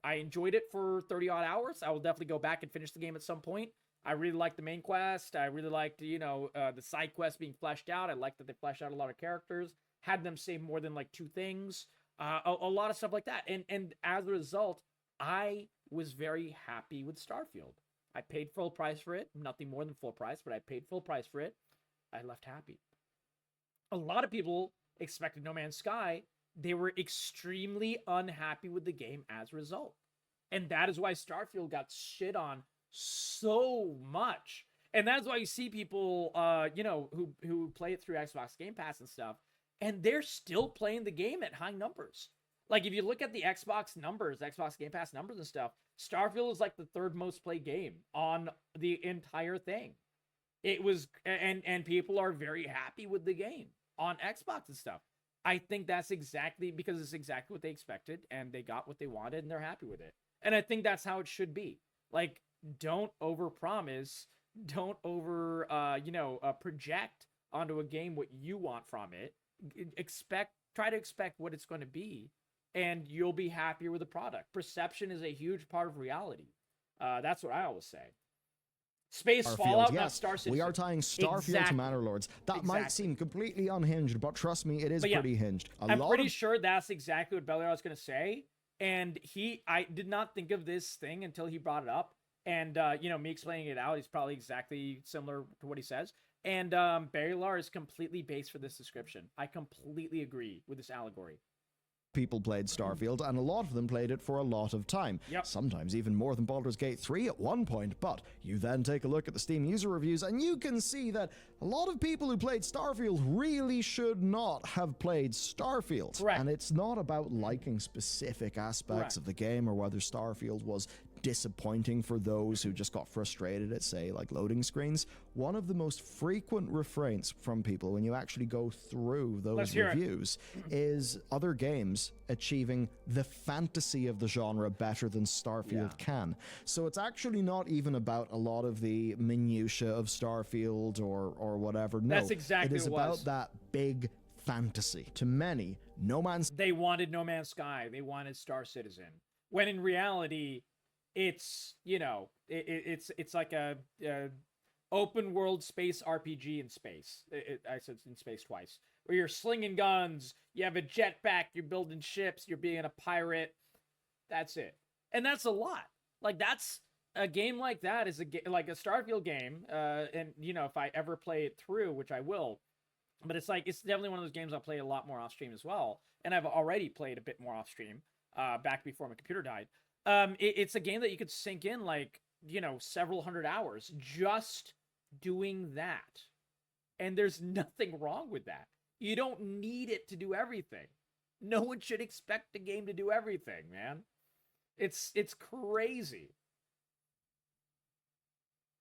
I enjoyed it for 30 odd hours. I will definitely go back and finish the game at some point. I really liked the main quest. I really liked, the side quests being fleshed out. I liked that they fleshed out a lot of characters, had them say more than like 2 things, a lot of stuff like that. And as a result, I was very happy with Starfield. I paid full price for it. Nothing more than full price, but I paid full price for it. I left happy. A lot of people expected No Man's Sky. They were extremely unhappy with the game as a result. And that is why Starfield got shit on so much. And that's why you see people, who play it through Xbox Game Pass and stuff, and they're still playing the game at high numbers. Like, if you look at the Xbox numbers, Xbox Game Pass numbers and stuff, Starfield is like the 3rd most played game on the entire thing. It was, and people are very happy with the game on Xbox and stuff. I think that's exactly because it's exactly what they expected, and they got what they wanted, and they're happy with it. And I think that's how it should be. Like, don't overpromise, don't project onto a game what you want from it. Try to expect what it's going to be, and you'll be happier with the product. Perception is a huge part of reality. That's what I always say. Space Fallout, yes. not Star Citizen. We are tying Starfield to Manor Lords. That might seem completely unhinged, but trust me, it is pretty hinged. I'm pretty sure that's exactly what Beliar was going to say. And I did not think of this thing until he brought it up. And, me explaining it out, he's probably exactly similar to what he says. And Beliar is completely based for this description. I completely agree with this allegory. People played Starfield, and a lot of them played it for a lot of time. Yep. Sometimes even more than Baldur's Gate 3 at one point, but you then take a look at the Steam user reviews, and you can see that a lot of people who played Starfield really should not have played Starfield. Correct. And it's not about liking specific aspects of the game or whether Starfield was disappointing for those who just got frustrated at, say, like loading screens. One of the most frequent refrains from people when you actually go through those reviews is other games achieving the fantasy of the genre better than Starfield can. So it's actually not even about a lot of the minutiae of Starfield or whatever. No, that's exactly it is what it about that big fantasy. To many, they wanted No Man's Sky. They wanted Star Citizen. When in reality, it's it's like a open world space RPG in space. I said in space twice. Where you're slinging guns, you have a jetpack, you're building ships, you're being a pirate. That's it, and that's a lot. Like, that's a game like that is like a Starfield game. And if I ever play it through, which I will, but it's definitely one of those games I'll play a lot more off stream as well. And I've already played a bit more off stream back before my computer died. It's a game that you could sink in several hundred hours just doing that. And there's nothing wrong with that. You don't need it to do everything. No one should expect a game to do everything, man. It's crazy.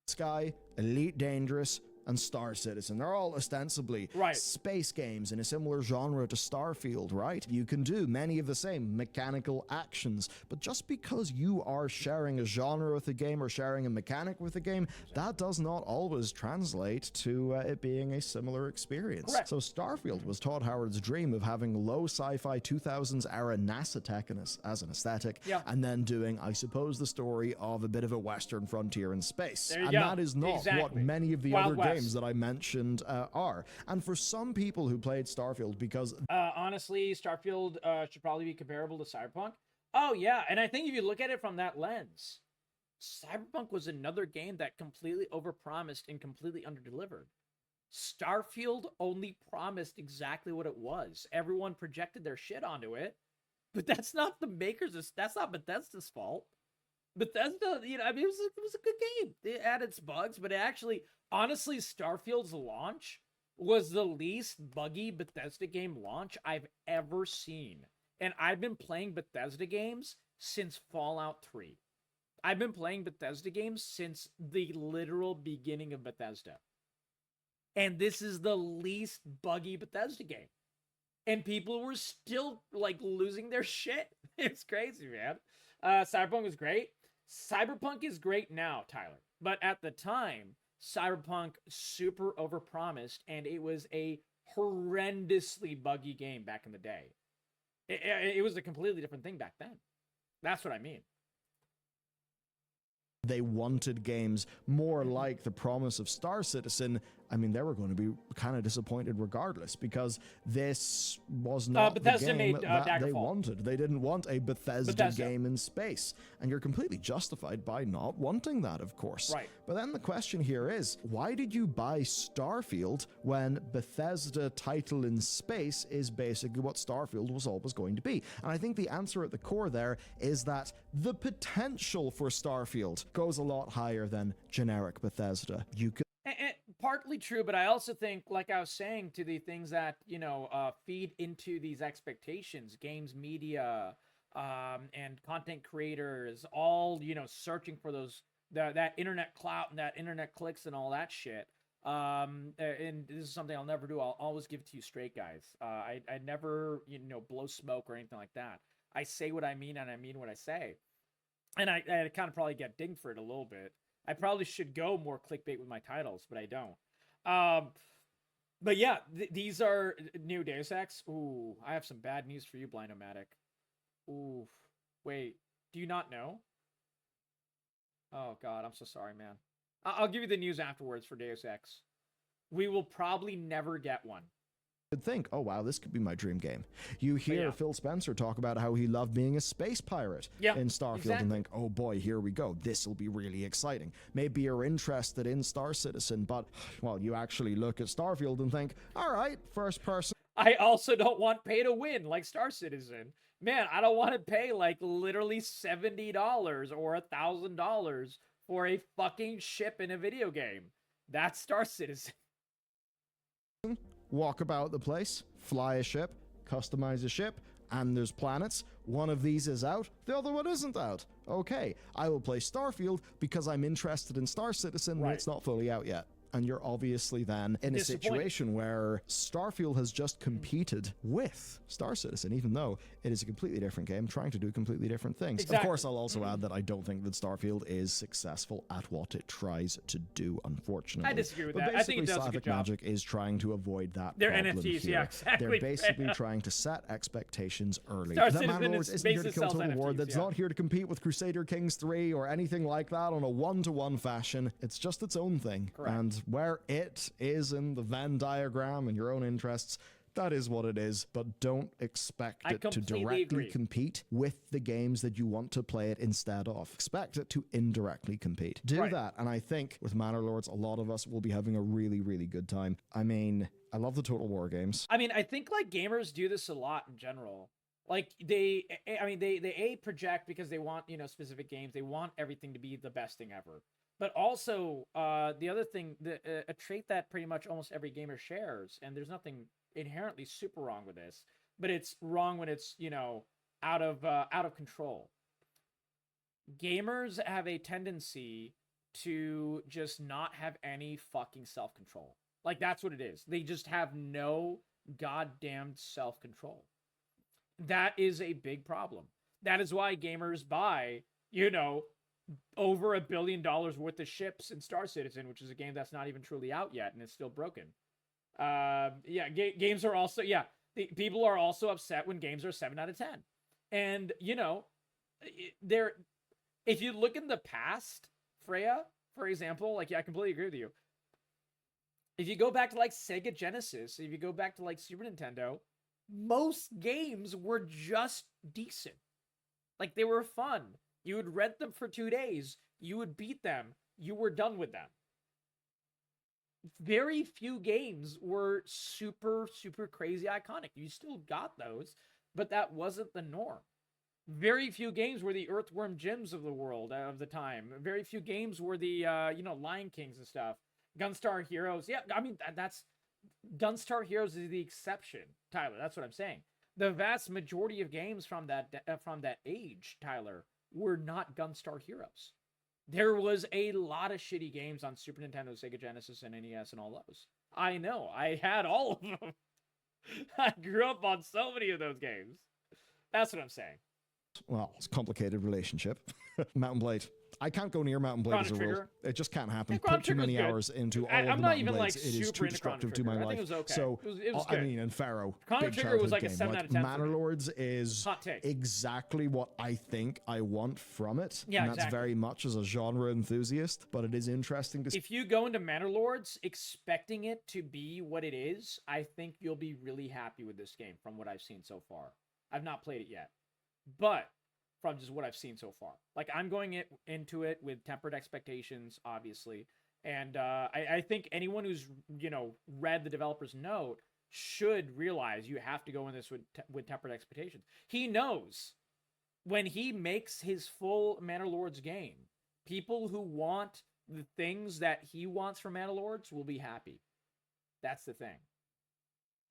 Sky, Elite Dangerous, and Star Citizen. They're all ostensibly space games in a similar genre to Starfield, right? You can do many of the same mechanical actions, but just because you are sharing a genre with a game or sharing a mechanic with a game, that does not always translate to it being a similar experience. Correct. So Starfield was Todd Howard's dream of having low sci-fi 2000s era NASA tech as an aesthetic, and then doing, I suppose, the story of a bit of a Western frontier in space. And that is not what many of the other games that I mentioned are. And for some people who played Starfield, because honestly, Starfield should probably be comparable to Cyberpunk. Oh yeah, and I think if you look at it from that lens, Cyberpunk was another game that completely overpromised and completely underdelivered. Starfield only promised exactly what it was. Everyone projected their shit onto it, but that's not the makers'. That's not Bethesda's fault. Bethesda, it was a good game. It had its bugs, but it actually, honestly, Starfield's launch was the least buggy Bethesda game launch I've ever seen. And I've been playing Bethesda games since Fallout 3. I've been playing Bethesda games since the literal beginning of Bethesda. And this is the least buggy Bethesda game. And people were still, losing their shit. It's crazy, man. Cyberpunk was great. Cyberpunk is great now, Tyler. But at the time, Cyberpunk super overpromised, and it was a horrendously buggy game back in the day. It was a completely different thing back then. That's what I mean. They wanted games more like the promise of Star Citizen. I mean, they were going to be kind of disappointed regardless, because this was not Bethesda the game made, that they Daggerfall. wanted. They didn't want a Bethesda game in space. And you're completely justified by not wanting that, of course. Right. But then the question here is, why did you buy Starfield when Bethesda title in space is basically what Starfield was always going to be? And I think the answer at the core there is that the potential for Starfield goes a lot higher than generic Bethesda. You could And partly true, but I also think, like I was saying, to the things that, you know, feed into these expectations, games, media, and content creators, all, you know, searching for those, that internet clout and that internet clicks and all that shit. And this is something I'll never do. I'll always give it to you straight, guys. I never, you know, blow smoke or anything like that. I say what I mean, and I mean what I say. And I kind of probably get dinged for it a little bit. I probably should go more clickbait with my titles, but I don't. But yeah, these are new Deus Ex. Ooh, I have some bad news for you, Blind-O-Matic. Ooh, wait, do you not know? Oh God, I'm so sorry, man. I'll give you the news afterwards for Deus Ex. We will probably never get one. think, oh wow, this could be my dream game. You hear Phil Spencer talk about how he loved being a space pirate in Starfield and think, oh boy, here we go. This will be really exciting. Maybe you're interested in Star Citizen, but, well, you actually look at Starfield and think, all right, first person. I also don't want pay to win like Star Citizen. Man, I don't want to pay like literally $70 or $1,000 for a fucking ship in a video game. That's Star Citizen. Walk about the place, fly a ship, customize a ship, and there's planets. One of these is out, the other one isn't out. Okay, I will play Starfield because I'm interested in Star Citizen and it's not fully out yet. And you're obviously then in a situation where Starfield has just competed with Star Citizen, even though it is a completely different game trying to do completely different things. Of course, I'll also add that I don't think that Starfield is successful at what it tries to do, unfortunately. I disagree with but that. I think it does a good Slavic job. Magic is trying to avoid that They're problem NFTs, here. yeah, exactly. They're basically trying to set expectations early. Star That Citizen Manor Lords isn't here to kill Total War. That's not here to compete with Crusader Kings 3 or anything like that on a one-to-one fashion. It's just its own thing. Correct. And where it is in the Venn diagram and your own interests, that is what it is, but don't expect it to directly compete with the games that you want to play it instead of. Expect it to indirectly compete. Do that, and I think with Manor Lords, a lot of us will be having a really, really good time. I mean, I love the Total War games. I mean, I think like gamers do this a lot in general. Like they project because they want, you know, specific games. They want everything to be the best thing ever. But also, the other thing, a trait that pretty much almost every gamer shares, and there's nothing inherently super wrong with this, but it's wrong when it's, you know, out of control. Gamers have a tendency to just not have any fucking self-control. Like, that's what it is. They just have no goddamn self-control. That is a big problem. That is why gamers buy, you know, over $1 billion worth of ships in Star Citizen, which is a game that's not even truly out yet and is still broken. Games are also, people are also upset when games are 7 out of 10. And, you know, if you look in the past, Freya, for example, like, I completely agree with you. If you go back to, like, Sega Genesis, if you go back to, like, Super Nintendo, most games were just decent. Like, they were fun. You would rent them for 2 days. You would beat them. You were done with them. Very few games were super, super crazy iconic. You still got those, but that wasn't the norm. Very few games were the Earthworm Jims of the world of the time. Very few games were the, Lion Kings and stuff. Gunstar Heroes. Yeah, I mean, that's... Gunstar Heroes is the exception, Tyler. That's what I'm saying. The vast majority of games from that age, Tyler, were not Gunstar Heroes. There was a lot of shitty games on Super Nintendo, Sega Genesis, and NES, and all those. I know. I had all of them. I grew up on so many of those games. That's what I'm saying. Well, it's a complicated relationship. Mountain Blade. I can't go near Mountain Blade Chrono as a rule. Trigger. It just can't happen. Yeah, Chrono Put too Trigger's many good. hours into all I'm of the not Mountain even Blades. like It is super too into Chrono destructive to my Trigger. I life. think it was okay. So It was good. I mean, and Pharaoh. Chrono big Trigger was childhood like a game. 7 out of 10 for Manor me. Lords is Hot take. exactly what I think I want from it. Yeah, and that's exactly. very much as a genre enthusiast. But it is interesting to see. If you go into Manor Lords expecting it to be what it is, I think you'll be really happy with this game from what I've seen so far. I've not played it yet, but from just what I've seen so far, like I'm going into it with tempered expectations, obviously, and I think anyone who's read the developer's note should realize you have to go in this with tempered expectations. He knows when he makes his full Manor Lords game, people who want the things that he wants from Manor Lords will be happy. That's the thing.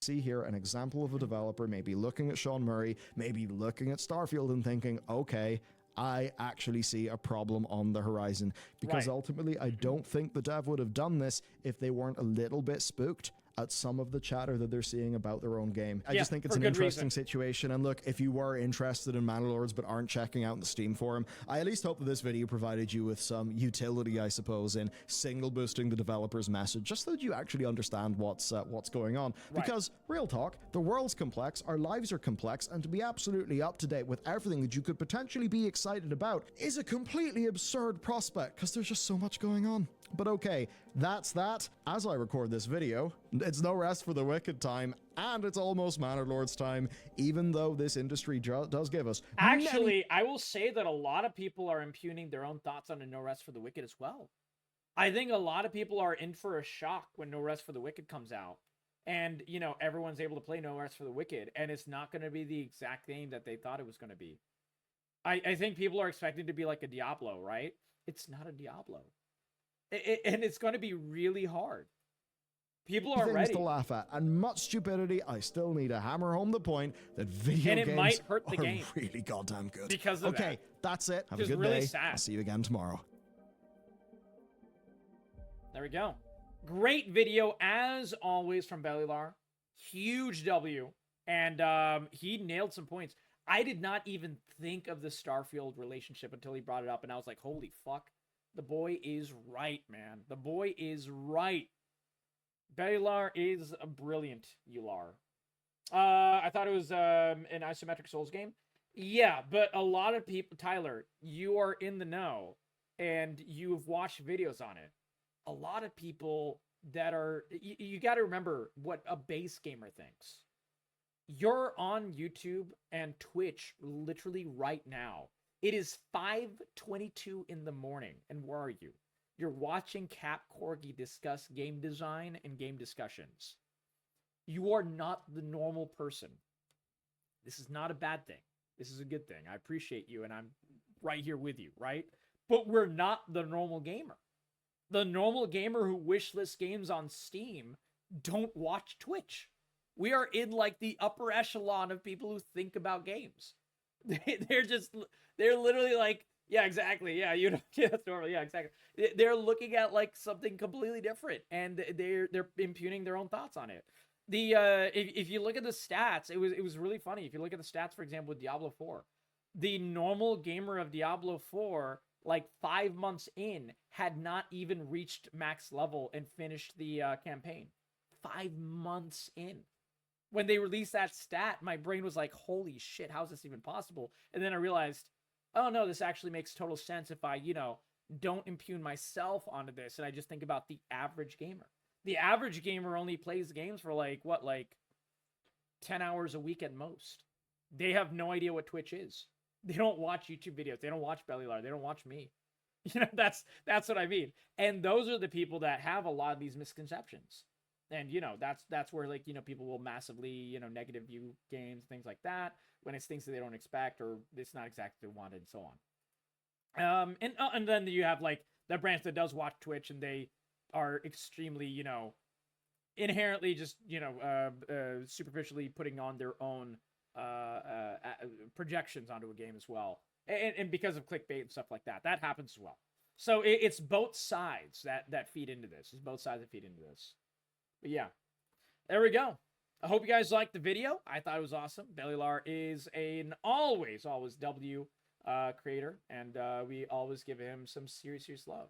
See here an example of a developer maybe looking at Sean Murray, maybe looking at Starfield and thinking, okay, I actually see a problem on the horizon. Because Right. ultimately, I don't think the dev would have done this if they weren't a little bit spooked at some of the chatter that they're seeing about their own game. I Yeah, just think it's for an good interesting reason. situation. And look, if you were interested in Manor Lords but aren't checking out the Steam forum, I at least hope that this video provided you with some utility, I suppose, in single boosting the developer's message, just so that you actually understand what's going on. Right. Because, real talk, the world's complex, our lives are complex, and to be absolutely up to date with everything that you could potentially be excited about is a completely absurd prospect, because there's just so much going on. But okay, that's that. As I record this video, it's no rest for the wicked time, and it's almost Manor Lords time, even though this industry does give us Actually, I will say that a lot of people are impugning their own thoughts on No Rest for the Wicked as well. I think a lot of people are in for a shock when No Rest for the Wicked comes out. And, everyone's able to play No Rest for the Wicked, and it's not going to be the exact game that they thought it was going to be. I think people are expecting to be like a Diablo, right? It's not a Diablo. And it's going to be really hard. People are things ready. to laugh at, and much stupidity. I still need to hammer home the point that video And it games might hurt the are game. really goddamn good. Because of okay, that. that's it. Have Which a is good really day. sad. I'll see you again tomorrow. There we go. Great video, as always, from Bellylar. Huge W. And he nailed some points. I did not even think of the Starfield relationship until he brought it up, and I was like, holy fuck. The boy is right, man. The boy is right. Bellylar is a brilliant Ular. I thought it was an isometric Souls game. Yeah, but a lot of people... Tyler, you are in the know, and you've watched videos on it. A lot of people that are... You got to remember what a base gamer thinks. You're on YouTube and Twitch literally right now. It is 5:22 in the morning, and where are you? You're watching capcorgi discuss game design and game discussions. You are not the normal person. This is not a bad thing. This is a good thing. I appreciate you, and I'm right here with you, right? But we're not the normal gamer. The normal gamer who wishlists games on Steam don't watch Twitch. We are in like the upper echelon of people who think about games. They're literally like, yeah, exactly. Yeah, yeah, that's normal. Yeah, exactly. They're looking at like something completely different, and they're impugning their own thoughts on it. If you look at the stats, it was really funny. If you look at the stats, for example, with Diablo 4, the normal gamer of Diablo 4, like 5 months in, had not even reached max level and finished the campaign. 5 months in. When they released that stat, my brain was like, holy shit, how's this even possible? And then I realized, oh no, this actually makes total sense if I, don't impugn myself onto this, and I just think about the average gamer. The average gamer only plays games for like 10 hours a week at most. They have no idea what Twitch is. They don't watch YouTube videos. They don't watch Bellylar. They don't watch me. That's what I mean. And those are the people that have a lot of these misconceptions. And, that's where, like, people will massively, negative view games, things like that, when it's things that they don't expect or it's not exactly what they wanted and so on. And then you have, like, the branch that does watch Twitch, and they are extremely, inherently just, superficially putting on their own projections onto a game as well. And because of clickbait and stuff like that, that happens as well. So it's both sides that feed into this. It's both sides that feed into this. But yeah, there we go. I hope you guys liked the video. I thought it was awesome. Bellylar is an always W creator, and we always give him some serious love.